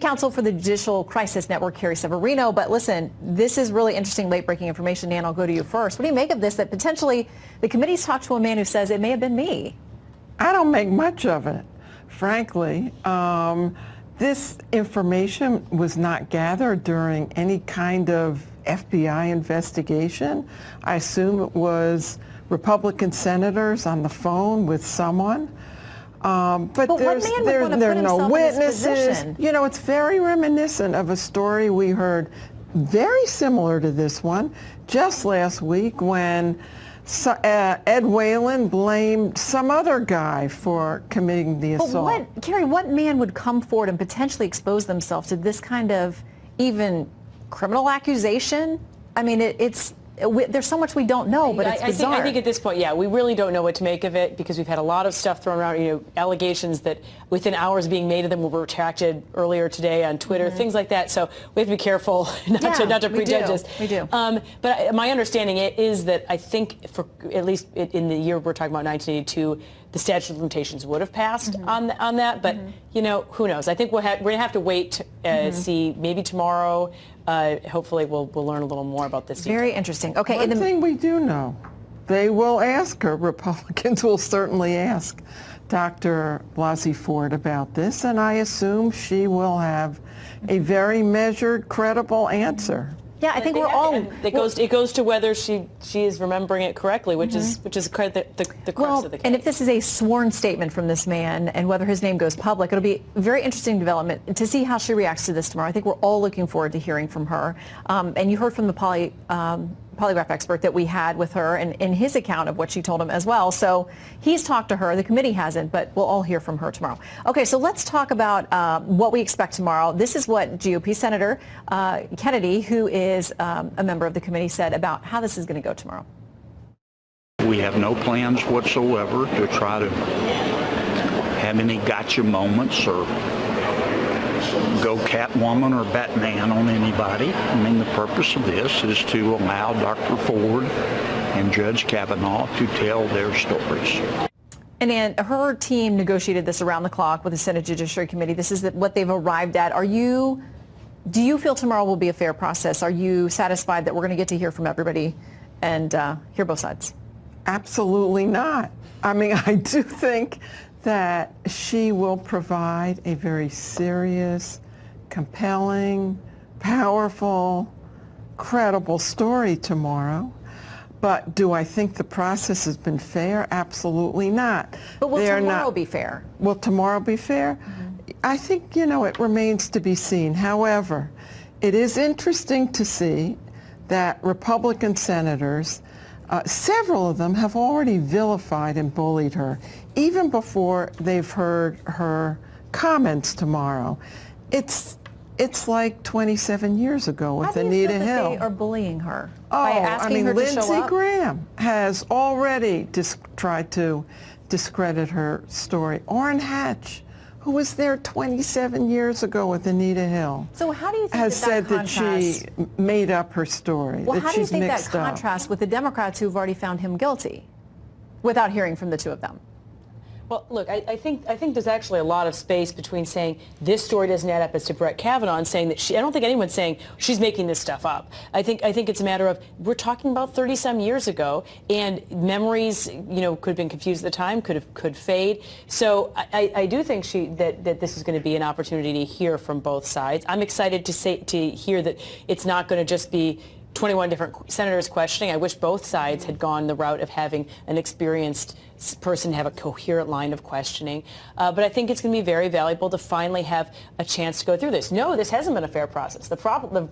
Counsel for the Judicial Crisis Network, Carrie Severino. But listen, this is really interesting, late-breaking information. Dan, I'll go to you first. What do you make of this, that potentially the committee's talked to a man who says it may have been me? I don't make much of it, frankly. This information was not gathered during any kind of FBI investigation. I assume it was Republican senators on the phone with someone. But there are no witnesses. You know, it's very reminiscent of a story we heard very similar to this one just last week when Ed Whalen blamed some other guy for committing the assault. But Carrie, what man would come forward and potentially expose themselves to this kind of even criminal accusation? I mean, there's so much we don't know, but it's bizarre. I think at this point, yeah, we really don't know what to make of it because we've had a lot of stuff thrown around, allegations that within hours being made of them were retracted earlier today on Twitter, things like that. So we have to be careful not to prejudge this. We do. But my understanding is that I think for at least in the year we're talking about, 1982, the statute of limitations would have passed on that. But, who knows? I think we're going to have to wait to see maybe tomorrow. Hopefully we'll learn a little more about this. Very interesting. Okay. One thing we do know, they will ask her, Republicans will certainly ask Dr. Blasey Ford about this, and I assume she will have a very measured, credible answer. Yeah, I think we're all. It goes to whether she is remembering it correctly, which is the crux of the case. And if this is a sworn statement from this man, and whether his name goes public, it'll be a very interesting development to see how she reacts to this tomorrow. I think we're all looking forward to hearing from her. And you heard from the polygraph expert that we had with her, and in his account of what she told him as well. So he's talked to her. The committee hasn't, but we'll all hear from her tomorrow. Okay, so let's talk about what we expect tomorrow. This is what GOP Senator Kennedy, who is a member of the committee, said about how this is going to go tomorrow. We have no plans whatsoever to try to have any gotcha moments or go Catwoman or Batman on anybody. I mean, the purpose of this is to allow Dr. Ford and Judge Kavanaugh to tell their stories. And her team negotiated this around the clock with the Senate Judiciary Committee. This is what they've arrived at. Do you feel tomorrow will be a fair process? Are you satisfied that we're going to get to hear from everybody and hear both sides? Absolutely not. I mean, I do think that she will provide a very serious, compelling, powerful, credible story tomorrow. But do I think the process has been fair? Absolutely not. But will tomorrow be fair? Will tomorrow be fair? I think, it remains to be seen. However, it is interesting to see that Republican senators, several of them have already vilified and bullied her, even before they've heard her comments tomorrow. It's like 27 years ago with Anita Hill. How do you feel that they are bullying her? By asking her to show up? Lindsey Graham has already tried to discredit her story. Orrin Hatch, who was there 27 years ago with Anita Hill, so how do you think has said that she made up her story, well, that she's mixed up. How do you think that contrasts with the Democrats who've already found him guilty without hearing from the two of them? Well, look, I think there's actually a lot of space between saying this story doesn't add up as to Brett Kavanaugh and saying that I don't think anyone's saying she's making this stuff up. I think it's a matter of we're talking about 30-some years ago, and memories, could have been confused at the time, could fade. So I do think that this is going to be an opportunity to hear from both sides. I'm excited to hear that it's not going to just be 21 different senators questioning. I wish both sides had gone the route of having an experienced person have a coherent line of questioning. But I think it's going to be very valuable to finally have a chance to go through this. No, this hasn't been a fair process. The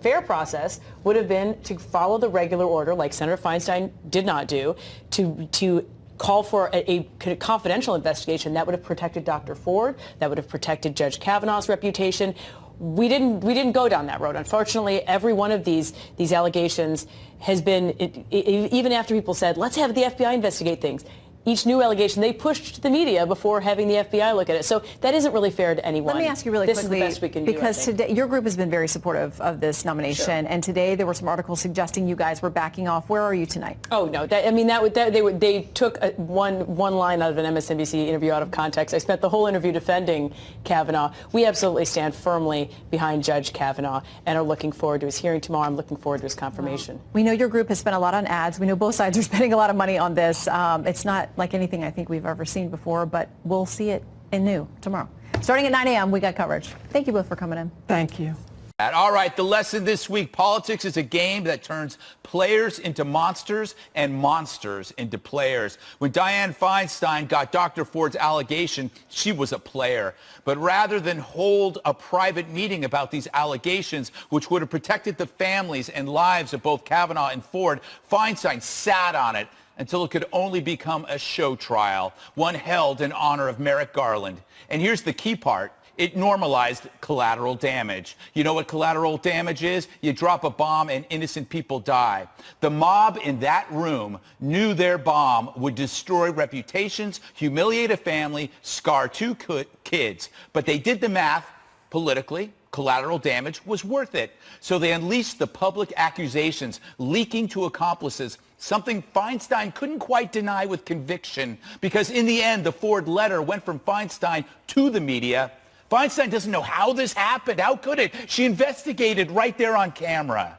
fair process would have been to follow the regular order, like Senator Feinstein did not do, to call for a confidential investigation that would have protected Dr. Ford, that would have protected Judge Kavanaugh's reputation. We didn't go down that road. Unfortunately, every one of these allegations has been, even after people said, let's have the FBI investigate things, each new allegation they pushed to the media before having the FBI look at it. So that isn't really fair to anyone. Let me ask you really quickly, this is the best we can do, because today your group has been very supportive of this nomination, and today there were some articles suggesting you guys were backing off. Where are you tonight? Oh no! They took one line out of an MSNBC interview out of context. I spent the whole interview defending Kavanaugh. We absolutely stand firmly behind Judge Kavanaugh and are looking forward to his hearing tomorrow. I'm looking forward to his confirmation. We know your group has spent a lot on ads. We know both sides are spending a lot of money on this. It's not like anything I think we've ever seen before, but we'll see it in new tomorrow. Starting at 9 a.m., we got coverage. Thank you both for coming in. Thank you. All right, the lesson this week: politics is a game that turns players into monsters and monsters into players. When Dianne Feinstein got Dr. Ford's allegation, she was a player. But rather than hold a private meeting about these allegations, which would have protected the families and lives of both Kavanaugh and Ford, Feinstein sat on it until it could only become a show trial, one held in honor of Merrick Garland. And here's the key part: it normalized collateral damage. You know what collateral damage is? You drop a bomb and innocent people die. The mob in that room knew their bomb would destroy reputations, humiliate a family, scar two kids. But they did the math politically. Collateral damage was worth it. So they unleashed the public accusations, leaking to accomplices, something Feinstein couldn't quite deny with conviction, because in the end, the Ford letter went from Feinstein to the media. Feinstein doesn't know how this happened. How could it? She investigated right there on camera.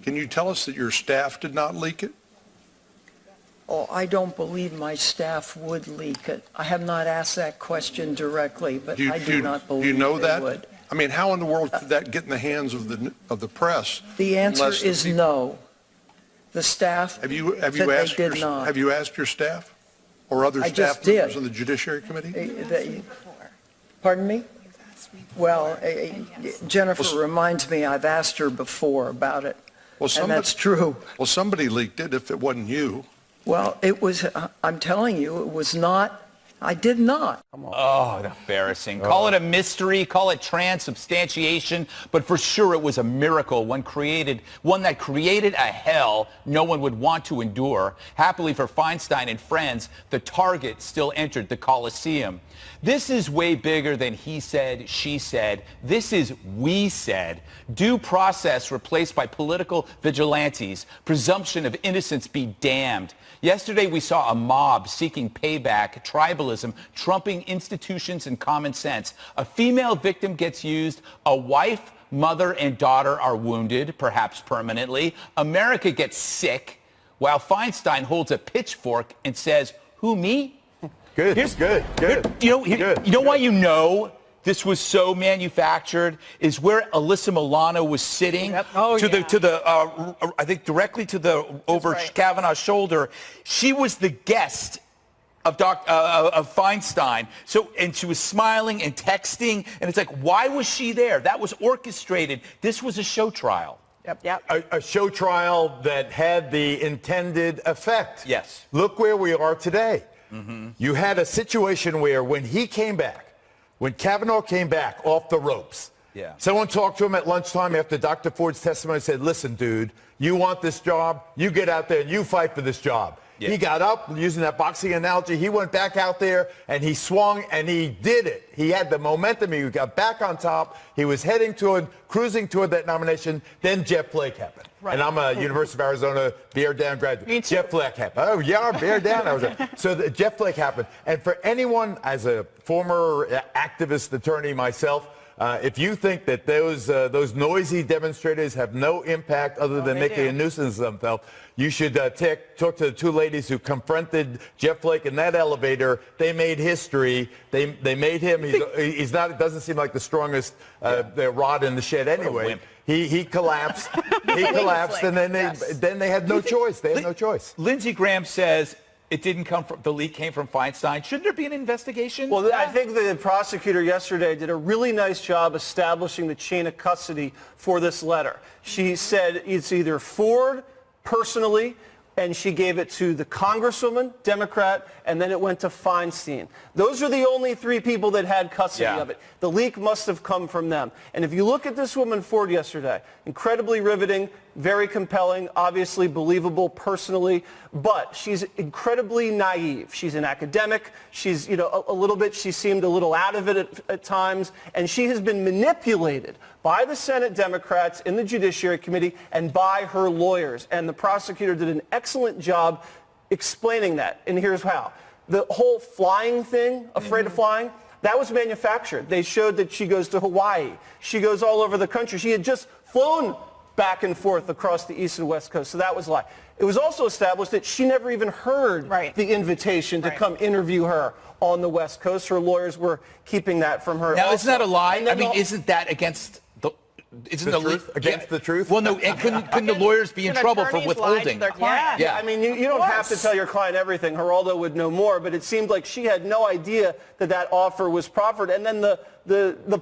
Can you tell us that your staff did not leak it? Oh, I don't believe my staff would leak it. I have not asked that question directly, but I do not believe do you know they that? would. I mean, how in the world could that get in the hands of the press? The answer unless the is people- no. The staff Have you said they asked did not. have you asked your staff or other I staff just members did. on the Judiciary Committee? Pardon me? Well, Jennifer reminds me I've asked her before about it, Well, and that's true. Well, somebody leaked it if it wasn't you. Well, it was, I'm telling you, it was not, I did not. Oh, embarrassing. Call it a mystery, call it transubstantiation, but for sure it was a miracle, one that created a hell no one would want to endure. Happily for Feinstein and friends, the target still entered the Coliseum. This is way bigger than he said, she said. This is we said. Due process replaced by political vigilantes. Presumption of innocence be damned. Yesterday we saw a mob seeking payback, tribalism, trumping institutions and common sense. A female victim gets used. A wife, mother, and daughter are wounded, perhaps permanently. America gets sick, while Feinstein holds a pitchfork and says, "Who, me?" Good. Good. You know why you know this was so manufactured is where Alyssa Milano was sitting I think directly to the over Kavanaugh's shoulder. She was the guest of Feinstein. And she was smiling and texting, and it's like, why was she there? That was orchestrated. This was a show trial. Yep. A show trial that had the intended effect. Yes. Look where we are today. Mm-hmm. You had a situation where when Kavanaugh came back off the ropes, someone talked to him at lunchtime after Dr. Ford's testimony and said, "Listen, dude, you want this job? You get out there and you fight for this job." Yeah. He got up, using that boxing analogy. He went back out there and he swung and he did it. He had the momentum. He got back on top. He was cruising toward that nomination. Then Jeff Flake happened. Right. And I'm a University of Arizona Bear Down graduate. Jeff Flake happened. Oh, yeah, Bear Down. So Jeff Flake happened. And for anyone, as a former activist attorney myself, if you think that those noisy demonstrators have no impact other than making a nuisance of themselves, you should talk to the two ladies who confronted Jeff Flake in that elevator. They made history. They made him. He's not. It doesn't seem like the strongest rod in the shed anyway. He collapsed. He collapsed, and then they had no choice. They had no choice. Lindsey Graham says it didn't come from, the leak came from Feinstein. Shouldn't there be an investigation? Well, I think the prosecutor yesterday did a really nice job establishing the chain of custody for this letter. She said it's either Ford personally, and she gave it to the Congresswoman, Democrat, and then it went to Feinstein. Those are the only three people that had custody of it. The leak must have come from them. And if you look at this woman Ford yesterday, incredibly riveting, very compelling, obviously believable personally, but she's incredibly naive. She's an academic. She's, you know, a little bit, she seemed a little out of it at times, and she has been manipulated by the Senate Democrats in the Judiciary Committee and by her lawyers. And the prosecutor did an excellent job explaining that, and here's how. The whole flying thing, afraid of flying, that was manufactured. They showed that she goes to Hawaii. She goes all over the country. She had just flown back and forth across the East and West Coast, so that was a lie. It was also established that she never even heard the invitation to come interview her on the West Coast. Her lawyers were keeping that from her. Now, also. isn't that a lie? I mean, isn't that against the... Isn't the truth? Against the truth? Well, no, and couldn't the lawyers be in trouble for withholding? Yeah, I mean, you don't have to tell your client everything. Geraldo would know more, but it seemed like she had no idea that that offer was proffered. And then the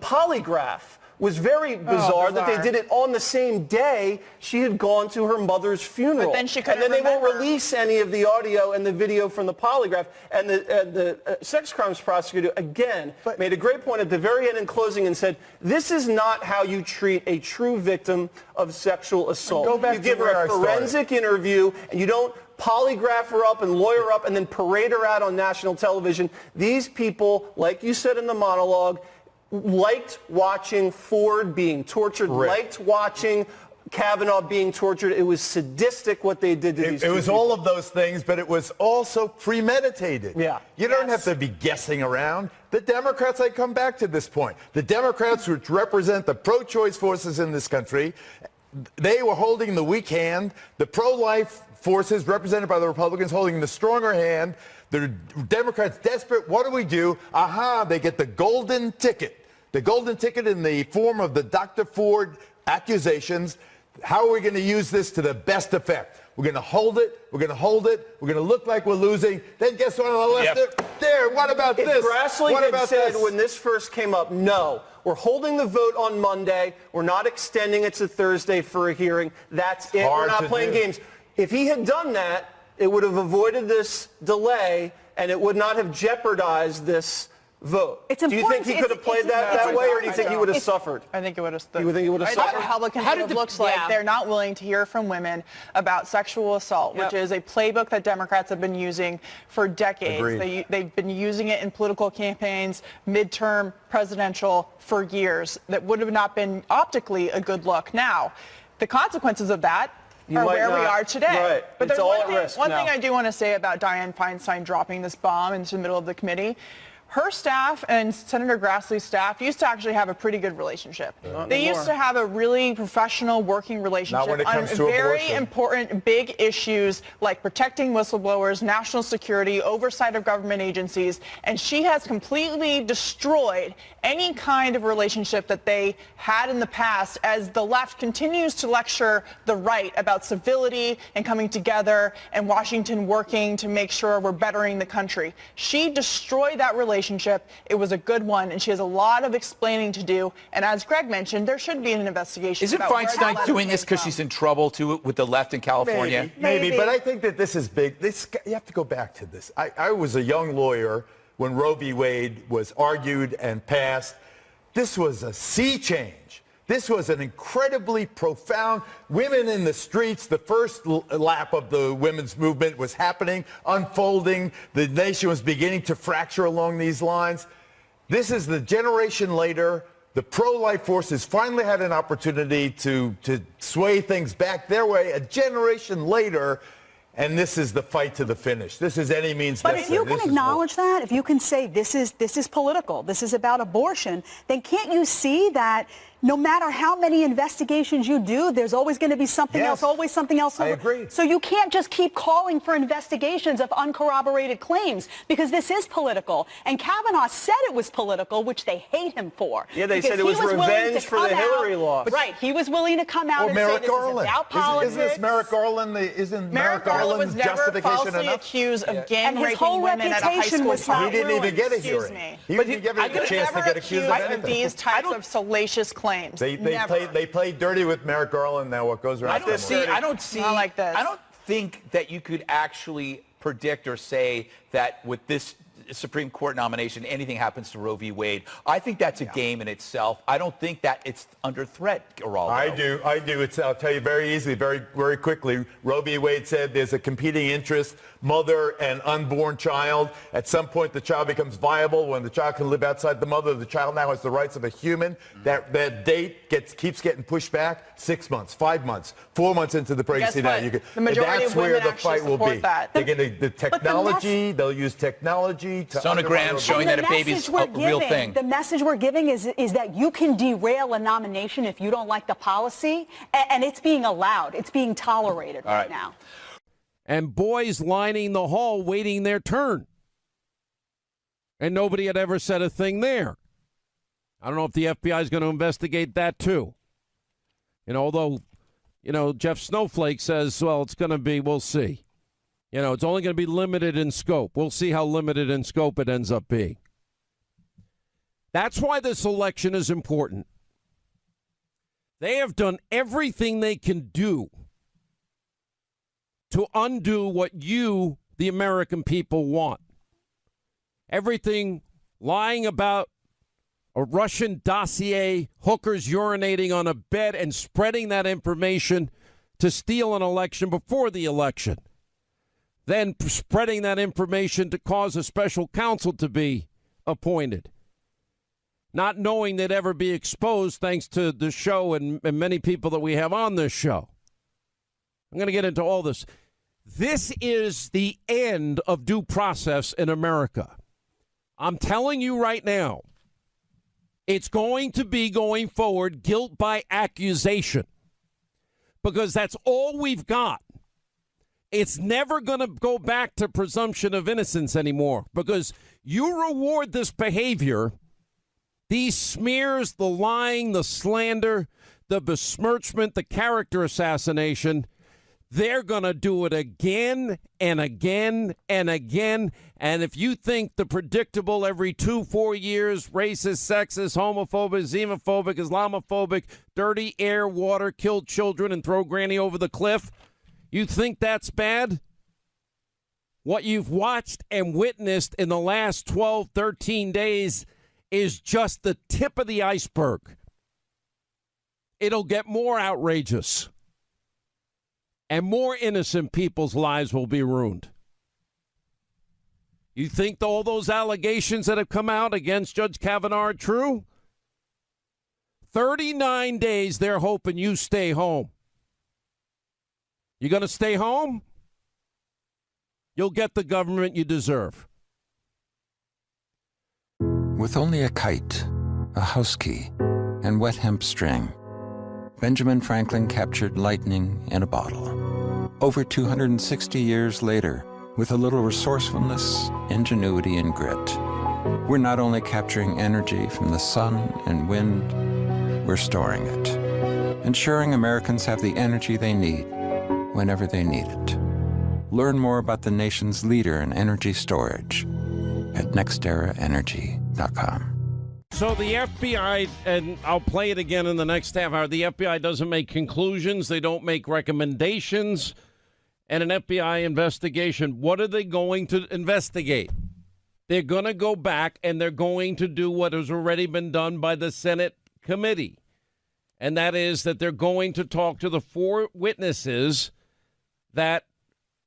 polygraph was very bizarre that they did it on the same day she had gone to her mother's funeral. But then she couldn't they won't remember. release any of the audio and the video from the polygraph. And the sex crimes prosecutor, again, made a great point at the very end in closing and said, this is not how you treat a true victim of sexual assault. Go back you to give where her I a started. forensic interview, and you don't polygraph her up and lawyer her up and then parade her out on national television. These people, like you said in the monologue, liked watching Ford being tortured, liked watching Kavanaugh being tortured. It was sadistic what they did to these It was people. all of those things, but it was also premeditated. Yeah. You don't have to be guessing around. The Democrats, I come back to this point, the Democrats, which represent the pro-choice forces in this country, they were holding the weak hand. The pro-life forces, represented by the Republicans, holding the stronger hand. The Democrats desperate. What do? Aha, they get the golden ticket. The golden ticket in the form of the Dr. Ford accusations. How are we going to use this to the best effect? We're going to hold it. We're going to hold it. We're going to look like we're losing. Then guess what on the left? There, what about this? Grassley What had about said this? when this first came up, no, we're holding the vote on Monday. We're not extending it to Thursday for a hearing. That's it. Hard We're not to playing do. games. If he had done that, it would have avoided this delay, and it would not have jeopardized this vote. It's do you think important- he could have played that way, or do you think he would have suffered? I think it would have. You would think he would have The suffered? Republicans How did it looks like they're not willing to hear from women about sexual assault, which is a playbook that Democrats have been using for decades. Agreed. They've been using it in political campaigns, midterm, presidential, for years. That would have not been optically a good look. Now, the consequences of that are might where we not- are today. right. But It's there's all one at thing, risk one now. thing I do want to say about Dianne Feinstein dropping this bomb into the middle of the committee. Her staff and Senator Grassley's staff used to actually have a pretty good relationship. They used to have a really professional working relationship when it on comes to very abortion. important big issues like protecting whistleblowers, national security, oversight of government agencies, and she has completely destroyed any kind of relationship that they had in the past as the left continues to lecture the right about civility and coming together and Washington working to make sure we're bettering the country. She destroyed that relationship. It was a good one, and she has a lot of explaining to do. And as Greg mentioned, there should be an investigation. Isn't about where that Feinstein letter doing came this because from. she's in trouble too with the left in California? Maybe, but I think that this is big. You have to go back to this. I was a young lawyer when Roe v. Wade was argued and passed. This was a sea change. This was an incredibly profound, women in the streets, the first lap of the women's movement was happening, unfolding. The nation was beginning to fracture along these lines. This is the generation later. The pro-life forces finally had an opportunity to sway things back their way a generation later. And this is the fight to the finish. This is any means necessary. But if you can acknowledge that, if you can say this is political, this is about abortion, then can't you see that no matter how many investigations you do, there's always going to be something else, always something else. I agree. So you can't just keep calling for investigations of uncorroborated claims because this is political. And Kavanaugh said it was political, which they hate him for. Yeah, they because said it was he willing revenge to for come the Hillary out- loss. Right. He was willing to come out and say this is about politics. Isn't this Merrick Garland? Isn't Merrick Garland was never justification falsely enough? accused of And gang his raping whole women at a high reputation school was party. He didn't even get a Excuse hearing. me. He didn't give a chance to get accused of anything. These types of salacious claims. They played dirty with Merrick Garland. Now what goes around? I don't see. Not like this. I don't think that you could actually predict or say that with this Supreme Court nomination, anything happens to Roe v. Wade. I think that's a game in itself. I don't think that it's under threat, Geraldo. I do. I'll tell you very easily, very quickly. Roe v. Wade said there's a competing interest, mother and unborn child. At some point, the child becomes viable when the child can live outside the mother. The child now has the rights of a human. That date keeps getting pushed back 6 months, 5 months, 4 months into the pregnancy. Guess Now what? The majority that's of women where the actually fight will support be. that. They're going to the technology. They'll use technology to Sonogram showing that a baby's a real thing. The message we're giving is that you can derail a nomination if you don't like the policy, and it's being allowed. It's being tolerated right now. And boys lining the hall waiting their turn. And nobody had ever said a thing there. I don't know if the FBI is going to investigate that too. Although, Jeff Snowflake says, well, it's going to be, we'll see. It's only going to be limited in scope. We'll see how limited in scope it ends up being. That's why this election is important. They have done everything they can do to undo what you, the American people, want. Everything lying about a Russian dossier, hookers urinating on a bed and spreading that information to steal an election before the election. Then spreading that information to cause a special counsel to be appointed. Not knowing they'd ever be exposed thanks to the show and many people that we have on this show. I'm going to get into all this. This is the end of due process in America. I'm telling you right now, it's going to be going forward guilt by accusation. Because that's all we've got. It's never going to go back to presumption of innocence anymore because you reward this behavior, these smears, the lying, the slander, the besmirchment, the character assassination. They're going to do it again and again and again. And if you think the predictable every 2-4 years, racist, sexist, homophobic, xenophobic, Islamophobic, dirty air, water, kill children and throw granny over the cliff, you think that's bad? What you've watched and witnessed in the last 12, 13 days is just the tip of the iceberg. It'll get more outrageous. And more innocent people's lives will be ruined. You think all those allegations that have come out against Judge Kavanaugh are true? 39 days they're hoping you stay home. You going to stay home? You'll get the government you deserve. With only a kite, a house key, and wet hemp string, Benjamin Franklin captured lightning in a bottle. Over 260 years later, with a little resourcefulness, ingenuity, and grit, we're not only capturing energy from the sun and wind, we're storing it, ensuring Americans have the energy they need whenever they need it. Learn more about the nation's leader in energy storage at nexteraenergy.com. So the FBI, and I'll play it again in the next half hour, the FBI doesn't make conclusions. They don't make recommendations. And an FBI investigation, what are they going to investigate? They're going to go back and they're going to do what has already been done by the Senate committee. And that is that they're going to talk to the 4 witnesses that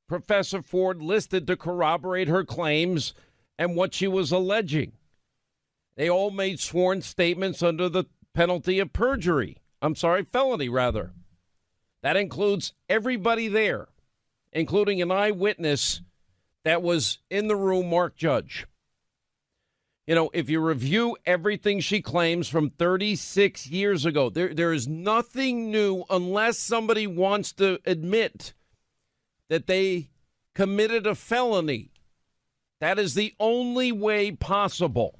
Professor Ford listed to corroborate her claims and what she was alleging. They all made sworn statements under the penalty of perjury. Felony, rather. That includes everybody there, including an eyewitness that was in the room, Mark Judge. If you review everything she claims from 36 years ago, there is nothing new unless somebody wants to admit that they committed a felony. That is the only way possible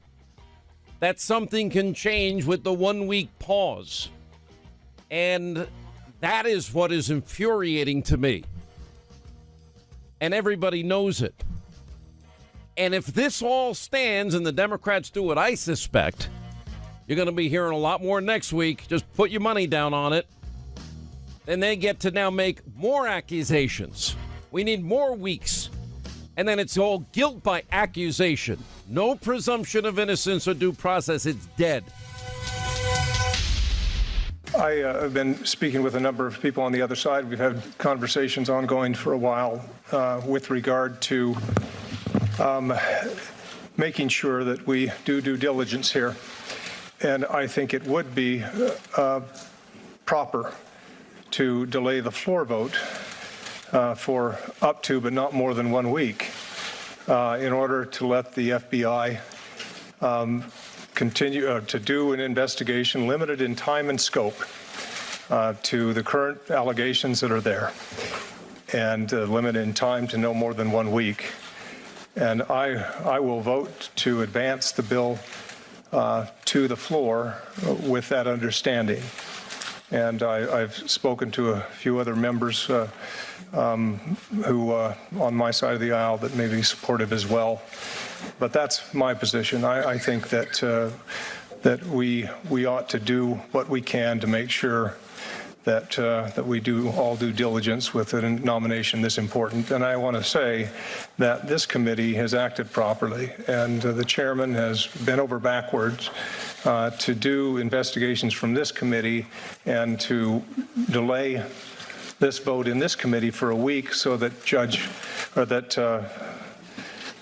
that something can change with the 1-week pause. And that is what is infuriating to me. And everybody knows it. And if this all stands and the Democrats do what I suspect, you're going to be hearing a lot more next week. Just put your money down on it. Then they get to now make more accusations. We need more weeks. And then it's all guilt by accusation. No presumption of innocence or due process. It's dead. I have been speaking with a number of people on the other side. We've had conversations ongoing for a while with regard to making sure that we do due diligence here. And I think it would be proper to delay the floor vote for up to, but not more than 1 week, in order to let the FBI continue to do an investigation limited in time and scope to the current allegations that are there, and limited in time to no more than 1 week. And I will vote to advance the bill to the floor with that understanding. And I've spoken to a few other members who, on my side of the aisle, that may be supportive as well. But that's my position. I think that that we ought to do what we can to make sure that we do all due diligence with a nomination this important. And I want to say that this committee has acted properly, and the chairman has bent over backwards to do investigations from this committee and to delay this vote in this committee for a week so that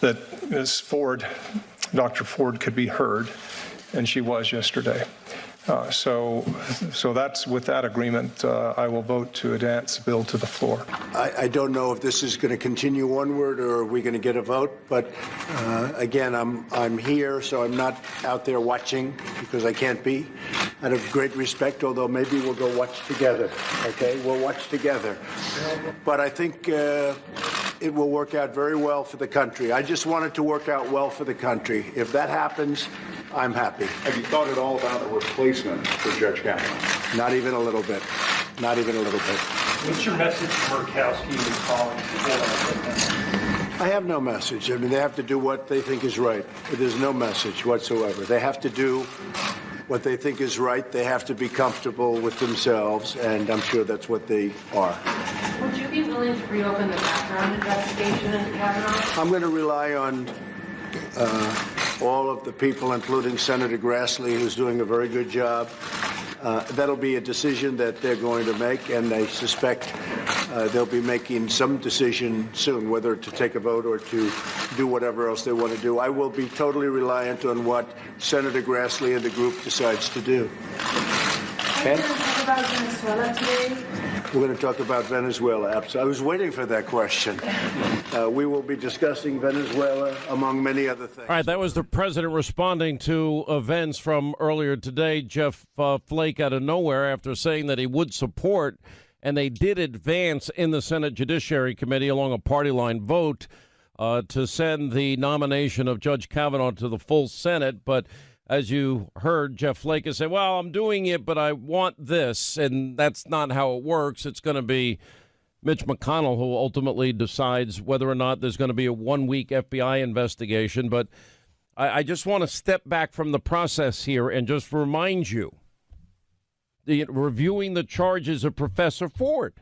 that Ms. Ford, Dr. Ford, could be heard, and she was yesterday. So that's with that agreement, I will vote to advance the bill to the floor. I don't know if this is going to continue onward or are we going to get a vote, but again, I'm here, so I'm not out there watching because I can't be. Out of great respect, although maybe we'll go watch together. Okay, we'll watch together. But I think it will work out very well for the country. I just want it to work out well for the country. If that happens, I'm happy. Have you thought at all about a replacement for Judge Kavanaugh? Not even a little bit. Not even a little bit. What's your message to Murkowski and his colleagues? I have no message. I mean, they have to do what they think is right. There's no message whatsoever. They have to do what they think is right. They have to be comfortable with themselves, and I'm sure that's what they are. Would you be willing to reopen the background investigation into Kavanaugh? I'm going to rely on all of the people, including Senator Grassley, who's doing a very good job. That'll be a decision that they're going to make, and I suspect they'll be making some decision soon, whether to take a vote or to do whatever else they want to do. I will be totally reliant on what Senator Grassley and the group decides to do. Are you going to talk about Venezuela today? We're going to talk about Venezuela. I was waiting for that question. We will be discussing Venezuela, among many other things. All right, that was the president responding to events from earlier today. Jeff Flake out of nowhere after saying that he would support, and they did advance in the Senate Judiciary Committee along a party line vote to send the nomination of Judge Kavanaugh to the full Senate. But as you heard, Jeff Flake has said, well, I'm doing it, but I want this. And that's not how it works. It's going to be Mitch McConnell who ultimately decides whether or not there's going to be a 1-week FBI investigation. But I just want to step back from the process here and just remind you, reviewing the charges of Professor Ford.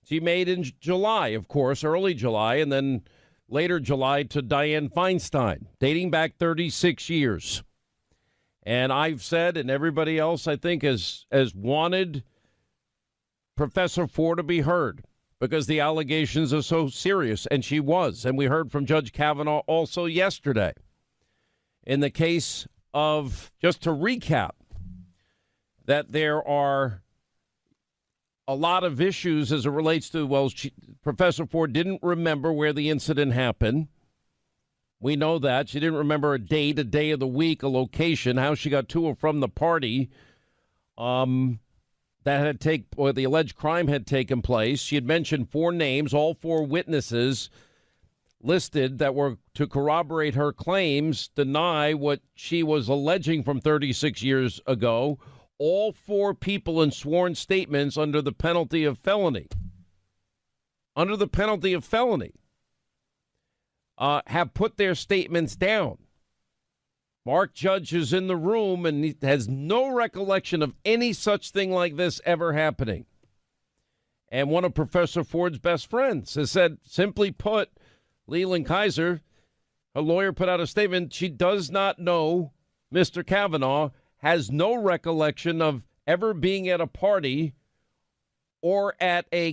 She made in July, of course, early July, and then later July to Dianne Feinstein, dating back 36 years. And I've said, and everybody else, I think, has wanted Professor Ford to be heard because the allegations are so serious, and she was. And we heard from Judge Kavanaugh also yesterday. In the case of, just to recap, that there are a lot of issues as it relates to, well, Professor Ford didn't remember where the incident happened. We know that. She didn't remember a day of the week, a location, how she got to or from the party that had or the alleged crime had taken place. She had mentioned 4 names, all 4 witnesses listed that were to corroborate her claims, deny what she was alleging from 36 years ago. All 4 people in sworn statements under the penalty of felony. Under the penalty of felony. Have put their statements down. Mark Judge is in the room and he has no recollection of any such thing like this ever happening. And one of Professor Ford's best friends has said, simply put, Leland Kaiser, Her lawyer put out a statement. She does not know Mr. Kavanaugh, has no recollection of ever being at a party or at a